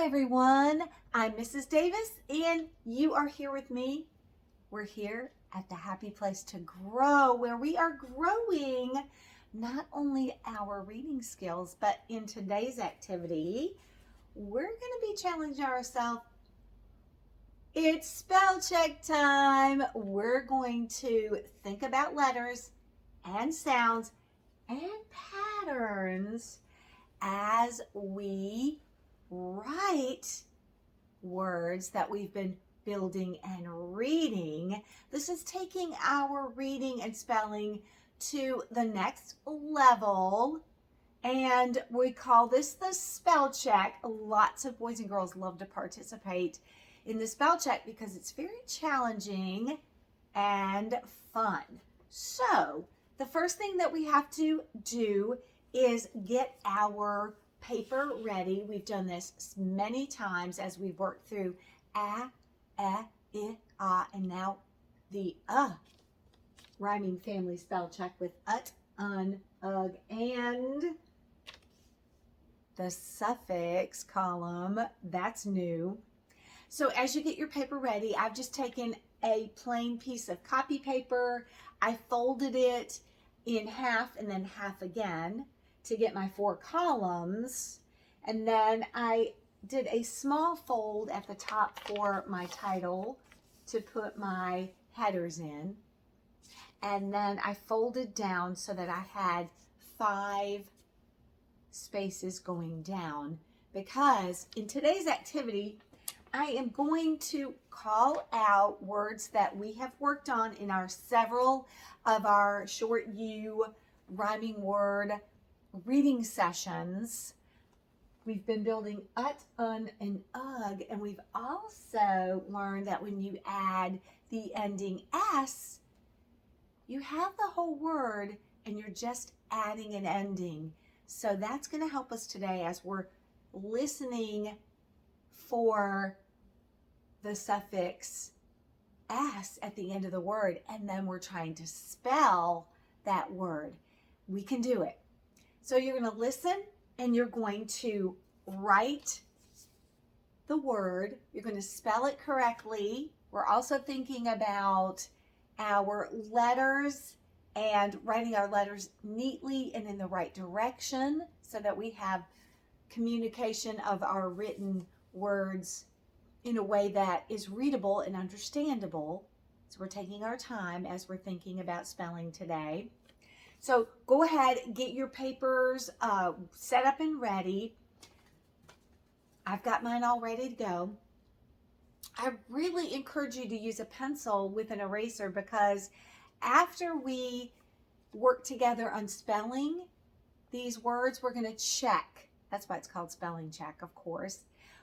everyone. I'm Mrs. Davis and you are here with me. We're here at the Happy Place to Grow, where we are growing not only our reading skills, but in today's activity, we're going to be challenging ourselves. It's spell check time. We're going to think about letters and sounds and patterns as we write words that we've been building and reading. This is taking our reading and spelling to the next level, and we call this the spell check. Lots of boys and girls love to participate in the spell check because it's very challenging and fun. So the first thing that we have to do is get our paper ready. We've done this many times as we've worked through a, I, and now the rhyming family spell check with ut, un, ug, and the suffix column. That's new. So as you get your paper ready, I've just taken a plain piece of copy paper. I folded it in half and then half again to get my 4 columns, and then I did a small fold at the top for my title to put my headers in, and then I folded down so that I had 5 spaces going down, because in today's activity I am going to call out words that we have worked on in our several of our short U rhyming word reading sessions. We've been building ut, un, and ug, and we've also learned that when you add the ending s, you have the whole word and you're just adding an ending. So that's going to help us today as we're listening for the suffix s at the end of the word, and then we're trying to spell that word. We can do it. So you're going to listen and you're going to write the word. You're going to spell it correctly. We're also thinking about our letters and writing our letters neatly and in the right direction so that we have communication of our written words in a way that is readable and understandable. So we're taking our time as we're thinking about spelling today. So go ahead, get your papers set up and ready. I've got mine all ready to go. I really encourage you to use a pencil with an eraser, because after we work together on spelling these words, we're going to check. That's why it's called spelling check, of course.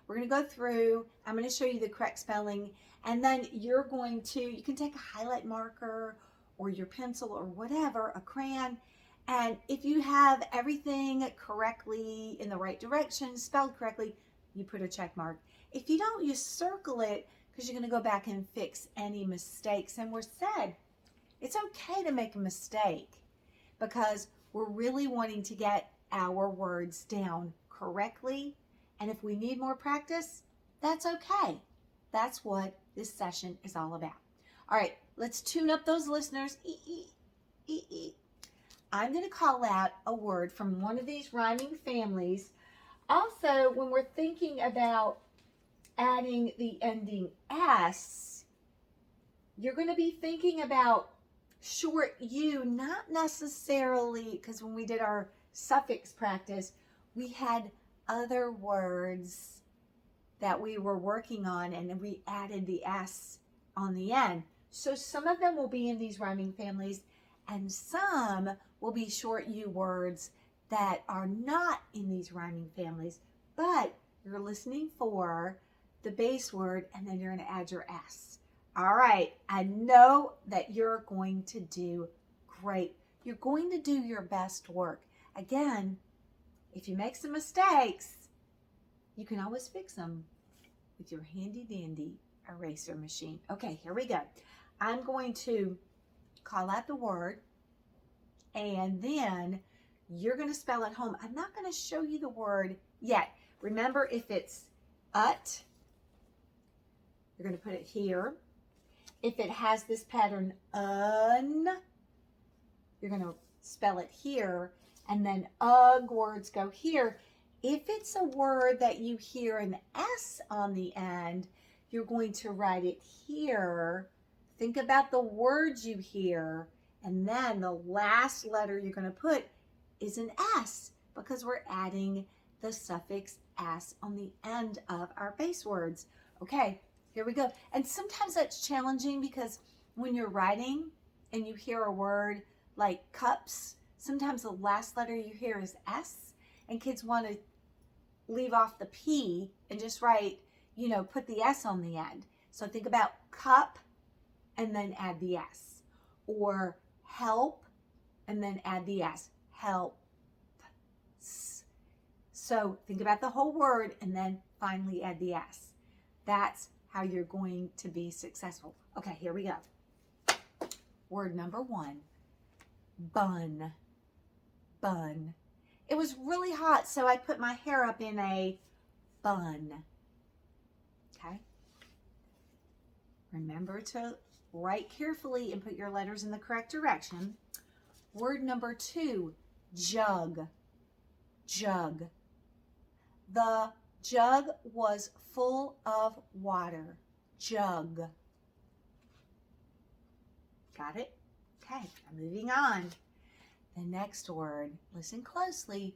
We're going to go through, I'm going to show you the correct spelling, and then you're going to, you can take a highlight marker or your pencil or whatever, a crayon, and if you have everything correctly in the right direction, spelled correctly, you put a check mark. If you don't, you circle it, because you're going to go back and fix any mistakes. And we're said it's okay to make a mistake, because we're really wanting to get our words down correctly. And if we need more practice, that's okay. That's what this session is all about. All right, let's tune up those listeners. I'm going to call out a word from one of these rhyming families. Also, when we're thinking about adding the ending s, you're going to be thinking about short u, not necessarily, because when we did our suffix practice, we had other words that we were working on and we added the s on the end. So some of them will be in these rhyming families and some will be short u words that are not in these rhyming families, but you're listening for the base word and then you're going to add your s. All right, I know that you're going to do great. You're going to do your best work. Again, if you make some mistakes, you can always fix them with your handy dandy eraser machine. Okay, here we go. I'm going to call out the word, and then you're going to spell it home. I'm not going to show you the word yet. Remember, if it's Ut. You're going to put it here. If it has this pattern, you're going to spell it here, and then ug words go here. If it's a word that you hear an S on the end, you're going to write it here. Think about the words you hear, and then the last letter you're going to put is an S, because we're adding the suffix S on the end of our base words. Okay, here we go. And sometimes that's challenging because when you're writing and you hear a word like cups, sometimes the last letter you hear is S, and kids want to leave off the P and just write, put the S on the end. So think about cup and then add the S, or help and then add the S, help. So think about the whole word and then finally add the S. That's how you're going to be successful. Okay, here we go. Word number 1, bun. Bun. It was really hot, so I put my hair up in a bun. Okay? Remember to write carefully and put your letters in the correct direction. Word number 2, jug. Jug. The jug was full of water. Jug. Got it? Okay, I'm moving on. The next word, listen closely,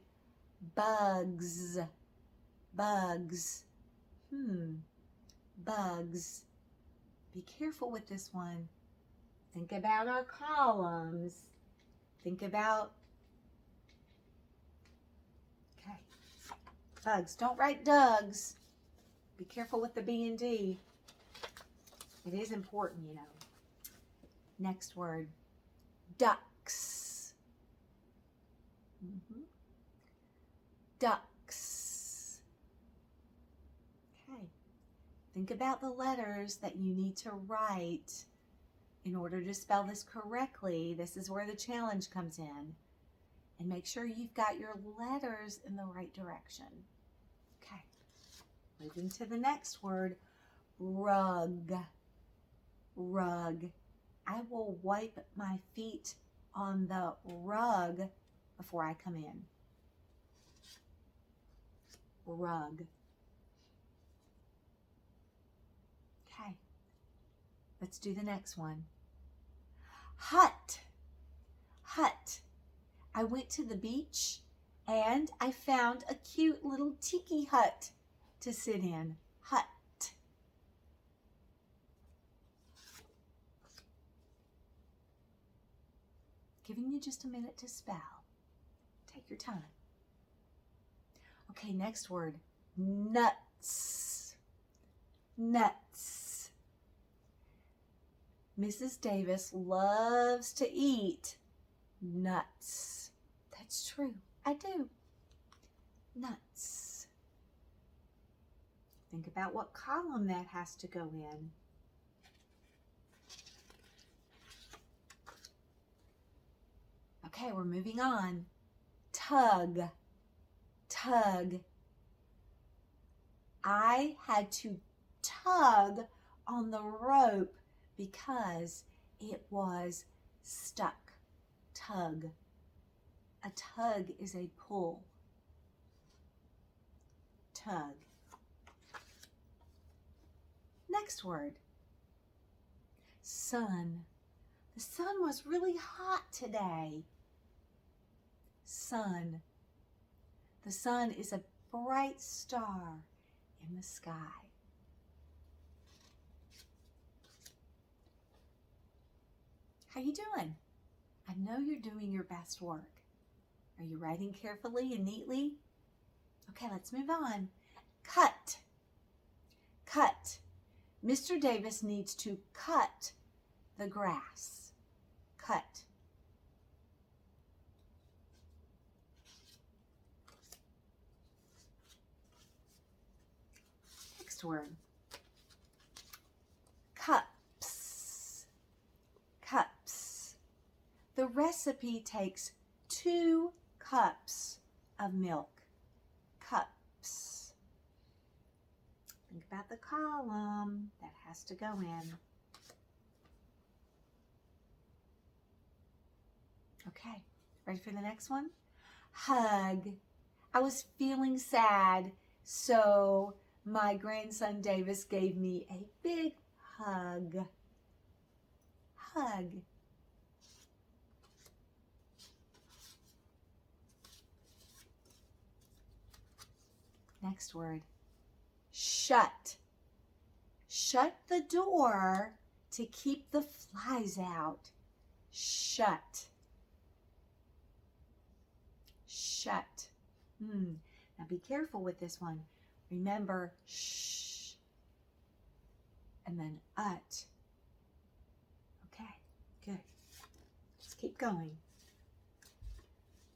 bugs. Bugs. Bugs. Be careful with this one. Think about our columns. Think about, okay, bugs. Don't write Dougs. Be careful with the B and D. It is important, Next word, ducks. Ducks. Okay. Think about the letters that you need to write in order to spell this correctly. This is where the challenge comes in. And make sure you've got your letters in the right direction. Okay. Moving to the next word, rug. Rug. I will wipe my feet on the rug before I come in. Rug. Okay. Let's do the next one. Hut. Hut. I went to the beach and I found a cute little tiki hut to sit in. Hut. Giving you just a minute to spell. Take your time. Okay, next word, nuts. Nuts. Mrs. Davis loves to eat nuts. That's true. I do. Nuts. Think about what column that has to go in. Okay, we're moving on. Tug. Tug. I had to tug on the rope because it was stuck. Tug. A tug is a pull. Tug. Next word. Sun. The sun was really hot today. Sun. The sun is a bright star in the sky. How you doing? I know you're doing your best work. Are you writing carefully and neatly? Okay, let's move on. Cut. Cut. Mr. Davis needs to cut the grass. Cut. Next word. Cups. Cups. The recipe takes 2 cups of milk. Cups. Think about the column that has to go in. Okay, ready for the next one? Hug. I was feeling sad, so my grandson Davis gave me a big hug. Hug. Next word. Shut. Shut the door to keep the flies out. Shut. Shut. Now be careful with this one. Remember, shh, and then ut. Okay, good. Let's keep going.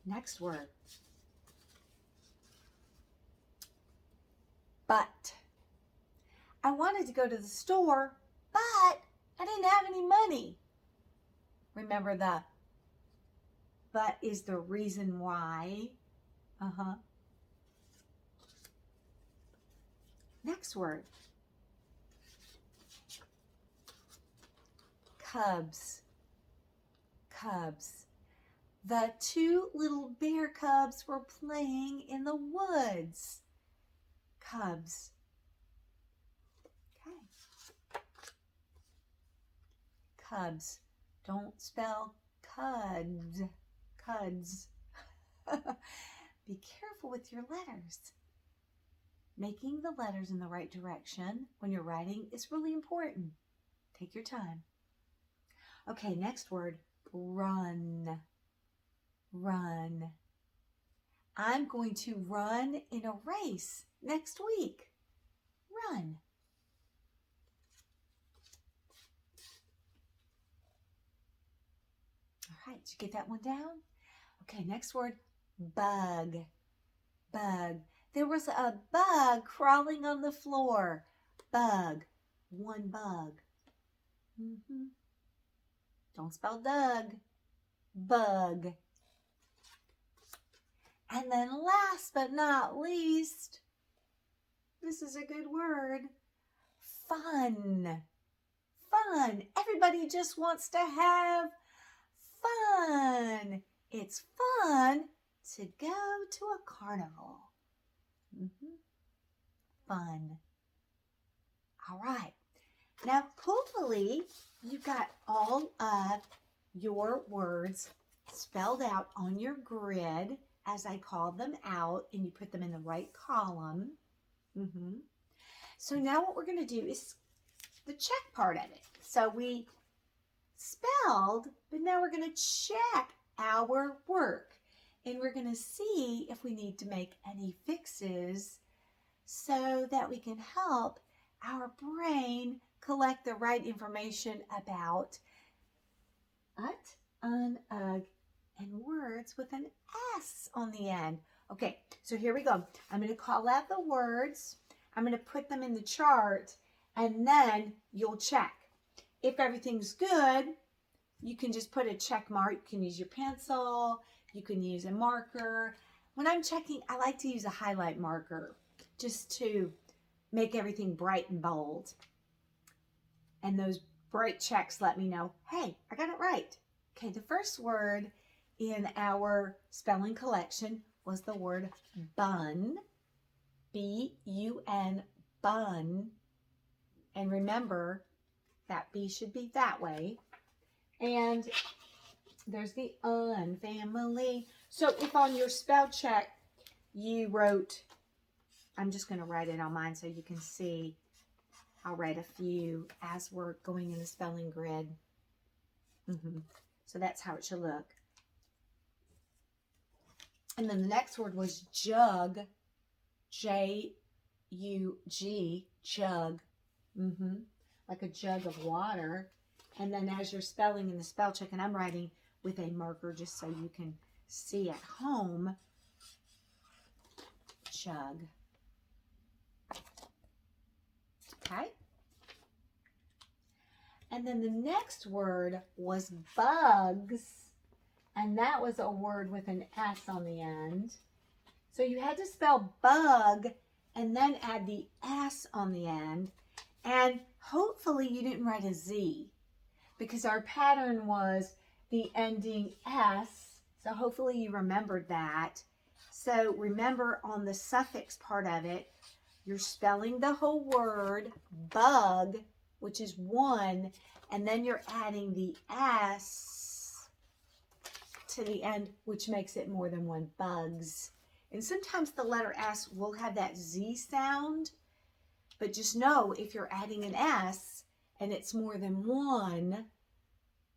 Next word. But. I wanted to go to the store, but I didn't have any money. Remember the but is the reason why. Next word. Cubs. Cubs. The two little bear cubs were playing in the woods. Cubs. Okay. Cubs. Don't spell cuds. Cuds. Be careful with your letters. Making the letters in the right direction when you're writing is really important. Take your time. Okay, next word, run. Run. I'm going to run in a race next week. Run. All right, did you get that one down? Okay, next word, bug. Bug. There was a bug crawling on the floor. Bug. One bug. Don't spell Doug. Bug. And then last but not least, this is a good word, fun. Fun. Everybody just wants to have fun. It's fun to go to a carnival. Fun. All right. Now, hopefully, you got all of your words spelled out on your grid as I called them out, and you put them in the right column. So now what we're going to do is the check part of it. So we spelled, but now we're going to check our work. And we're going to see if we need to make any fixes so that we can help our brain collect the right information about ut, un, ug, and words with an S on the end. Okay, so here we go. I'm going to call out the words. I'm going to put them in the chart, and then you'll check. If everything's good, you can just put a check mark. You can use your pencil. You can use a marker. When I'm checking, I like to use a highlight marker just to make everything bright and bold. And those bright checks let me know, hey, I got it right. Okay, the first word in our spelling collection was the word bun. B-U-N, bun. And remember, that B should be that way. And there's the un, family. So if on your spell check you wrote, I'm just going to write it on mine so you can see. I'll write a few as we're going in the spelling grid. So that's how it should look. And then the next word was jug. J-U-G, jug. Like a jug of water. And then as you're spelling in the spell check, and I'm writing with a marker just so you can see at home, jug. Okay? And then the next word was bugs, and that was a word with an S on the end. So you had to spell bug and then add the S on the end. And hopefully you didn't write a Z, because our pattern was the ending S. So hopefully you remembered that. So remember, on the suffix part of it, you're spelling the whole word, bug, which is one, and then you're adding the S to the end, which makes it more than one, bugs. And sometimes the letter S will have that Z sound, but just know if you're adding an S and it's more than one,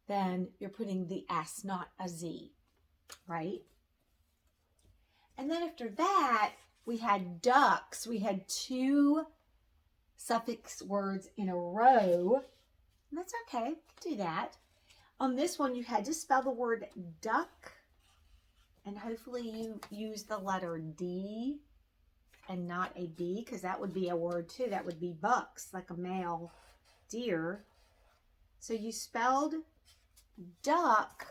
then you're putting the S, not a Z, right? And then after that, we had ducks. We had two suffix words in a row. And that's okay, you can do that. On this one, you had to spell the word duck, and hopefully you use the letter D and not a B, because that would be a word too. That would be bucks, like a male deer. So you spelled duck,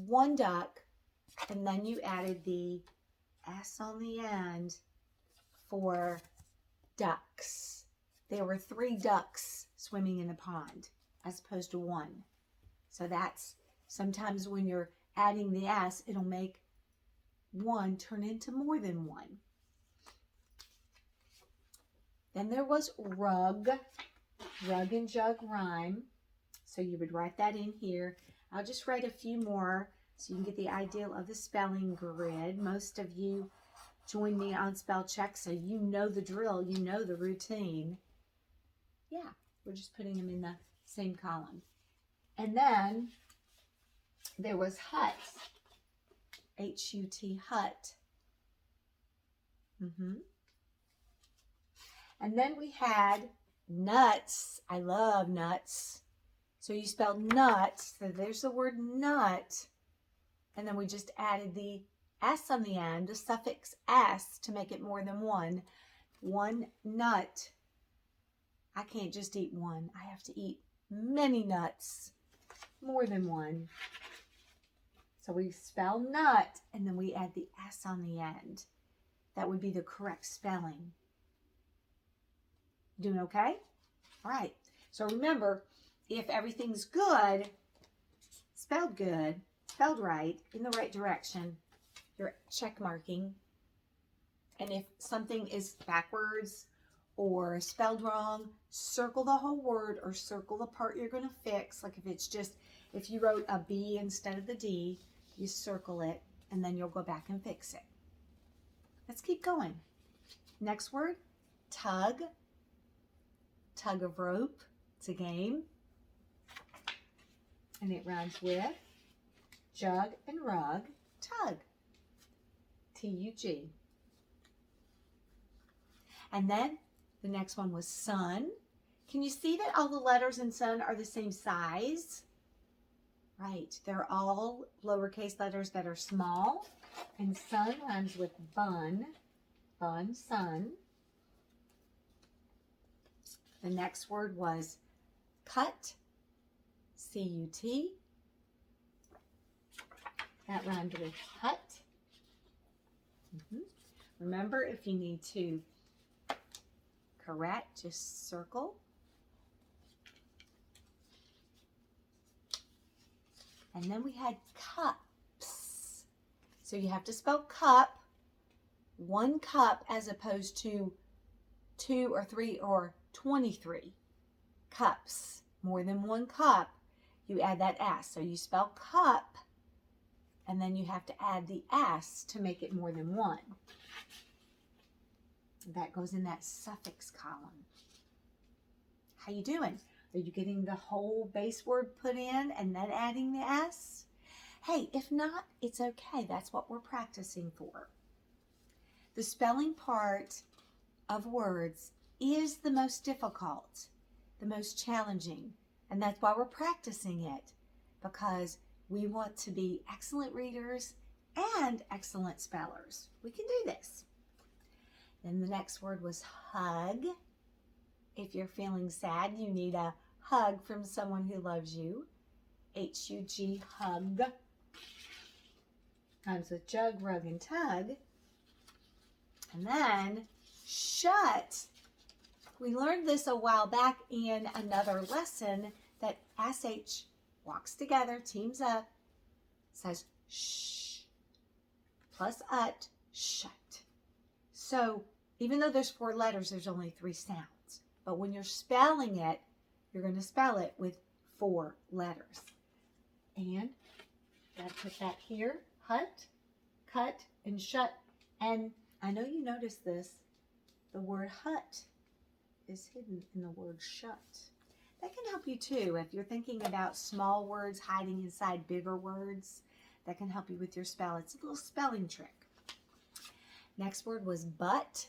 one duck, and then you added the S on the end for ducks. There were 3 ducks swimming in the pond as opposed to 1. So that's, sometimes when you're adding the S, it'll make 1 turn into more than 1. Then there was rug. Rug and jug rhyme. So you would write that in here. I'll just write a few more so you can get the idea of the spelling grid. Most of you join me on spell check, so you know the drill, you know the routine. Yeah, we're just putting them in the same column. And then there was hut, H-U-T, hut. And then we had nuts. I love nuts. So you spelled nuts. So there's the word nut. And then we just added the S on the end, the suffix S, to make it more than 1. 1 nut. I can't just eat 1. I have to eat many nuts, more than 1. So we spell nut, and then we add the S on the end. That would be the correct spelling. Doing okay? All right. So remember, if everything's good, spelled right, in the right direction, you're check marking. And if something is backwards or spelled wrong, circle the whole word or circle the part you're going to fix. Like if you wrote a B instead of the D, you circle it, and then you'll go back and fix it. Let's keep going. Next word, tug. Tug of rope. It's a game. And it rhymes with jug and rug. Tug. T-U-G. And then the next one was sun. Can you see that all the letters in sun are the same size? Right. They're all lowercase letters that are small. And sun rhymes with bun. Bun, sun. The next word was cut, C-U-T. That rhymed with hut. Remember, if you need to correct, just circle. And then we had cups. So you have to spell cup, 1 cup, as opposed to 2 or 3 or 23 cups. More than 1 cup, you add that S. So you spell cup, and then you have to add the S to make it more than 1. That goes in that suffix column. How you doing? Are you getting the whole base word put in and then adding the S? Hey, if not, it's okay. That's what we're practicing for. The spelling part of words is the most difficult, the most challenging, and that's why we're practicing it, because we want to be excellent readers and excellent spellers. We can do this. Then the next word was hug. If you're feeling sad, you need a hug from someone who loves you. H-U-G, hug. Rhymes with jug, rug, and tug. And then shut. We learned this a while back in another lesson that SH walks together, teams up, says shh, plus ut, shut. So even though there's 4 letters, there's only 3 sounds. But when you're spelling it, you're going to spell it with 4 letters. And gotta put that here, hut, cut, and shut. And I know you noticed this, the word hut is hidden in the word shut. That can help you too if you're thinking about small words hiding inside bigger words. That can help you with your spell. It's a little spelling trick. Next word was but.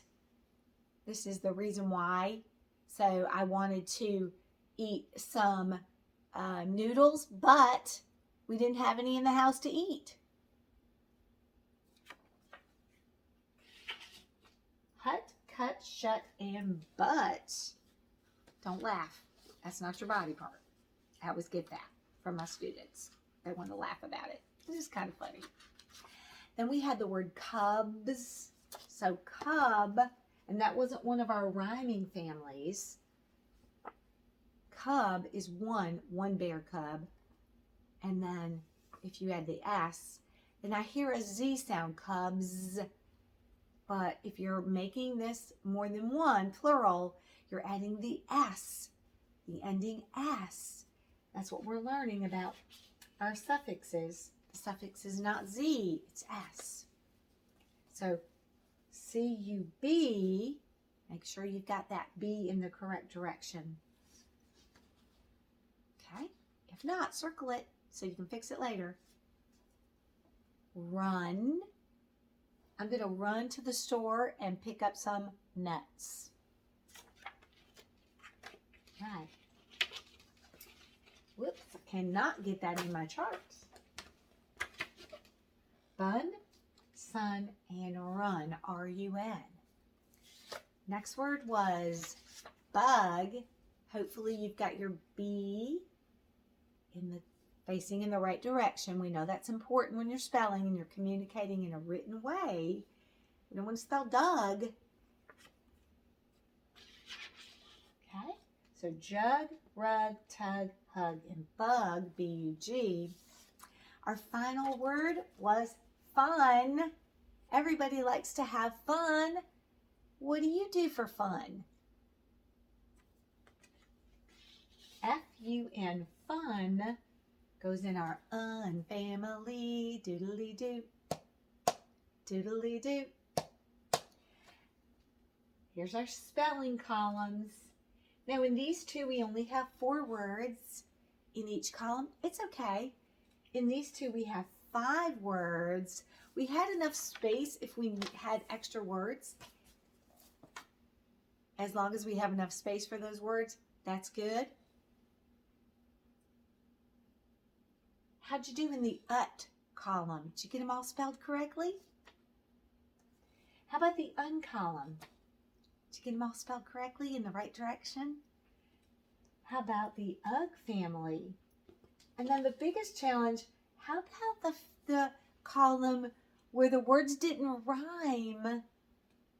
This is the reason why. So I wanted to eat some noodles, but we didn't have any in the house to eat. Hut, cut, shut, and but. Don't laugh. That's not your body part. I always get that from my students. They want to laugh about it. It's just kind of funny. Then we had the word cubs. So cub, and that wasn't one of our rhyming families. Cub is one bear cub. And then if you add the S, then I hear a Z sound, cubs. But if you're making this more than one, plural, you're adding the S, the ending S. That's what we're learning about our suffixes. The suffix is not Z, it's S. So C-U-B, make sure you've got that B in the correct direction. Okay? If not, circle it so you can fix it later. Run. I'm going to run to the store and pick up some nuts. Right. Whoops, I cannot get that in my charts. Bun, sun, and run, R-U-N. Next word was bug. Hopefully you've got your B facing in the right direction. We know that's important when you're spelling and you're communicating in a written way. You don't want to spell Doug. Okay, so jug, rug, tug, hug, and bug, B-U-G. Our final word was fun. Everybody likes to have fun. What do you do for fun? F-U-N, fun, goes in our family. Doodly-doo. Doodly-doo. Here's our spelling columns. Now in these two, we only have 4 words in each column. It's okay. In these two, we have 5 words. We had enough space if we had extra words. As long as we have enough space for those words, that's good. How'd you do in the ut column? Did you get them all spelled correctly? How about the un column? Did you get them all spelled correctly in the right direction? How about the ugh family? And then the biggest challenge, how about the column where the words didn't rhyme,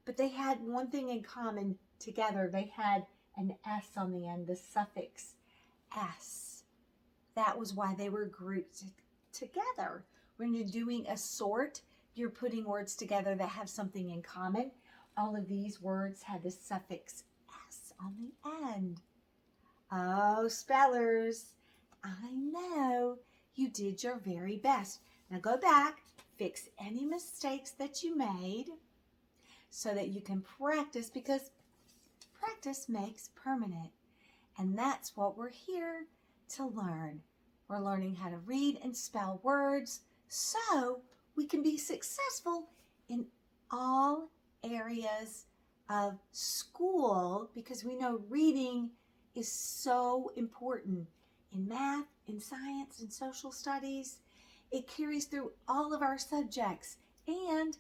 but they had one thing in common together. They had an S on the end, the suffix S. That was why they were grouped together. When you're doing a sort, you're putting words together that have something in common. All of these words had the suffix S on the end. Oh, spellers, I know you did your very best. Now go back, fix any mistakes that you made so that you can practice, because practice makes permanent. And that's what we're here to learn. We're learning how to read and spell words so we can be successful in all areas of school, because we know reading is so important in math, in science, in social studies. It carries through all of our subjects, and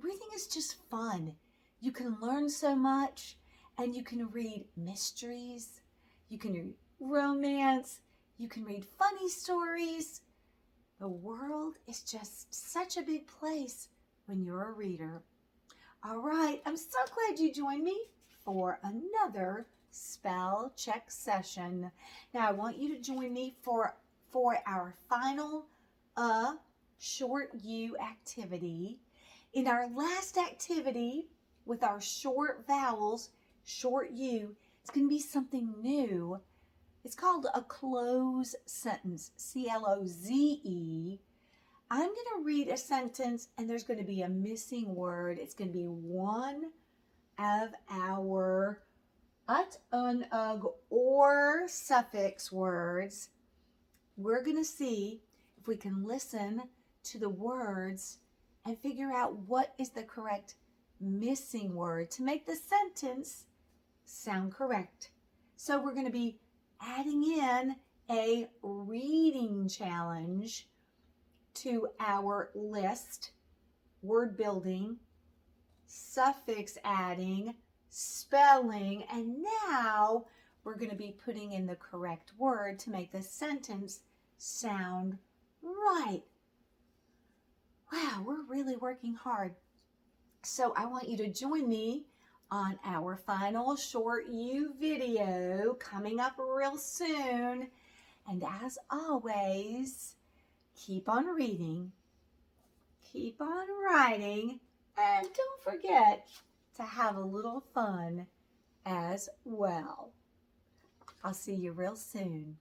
reading is just fun. You can learn so much, and you can read mysteries, you can read romance, you can read funny stories. The world is just such a big place when you're a reader. All right, I'm so glad you joined me for another spell check session. Now I want you to join me for our final short U activity. In our last activity with our short vowels, short U, it's going to be something new. It's called a cloze sentence, C-L-O-Z-E. I'm going to read a sentence and there's going to be a missing word. It's going to be one of our ut, un, ug, or suffix words. We're going to see if we can listen to the words and figure out what is the correct missing word to make the sentence sound correct. So we're going to be adding in a reading challenge to our list, word building, suffix adding, spelling, and now we're going to be putting in the correct word to make the sentence sound right. Wow, we're really working hard. So I want you to join me on our final short U video coming up real soon. And as always, keep on reading, keep on writing, and don't forget to have a little fun as well. I'll see you real soon.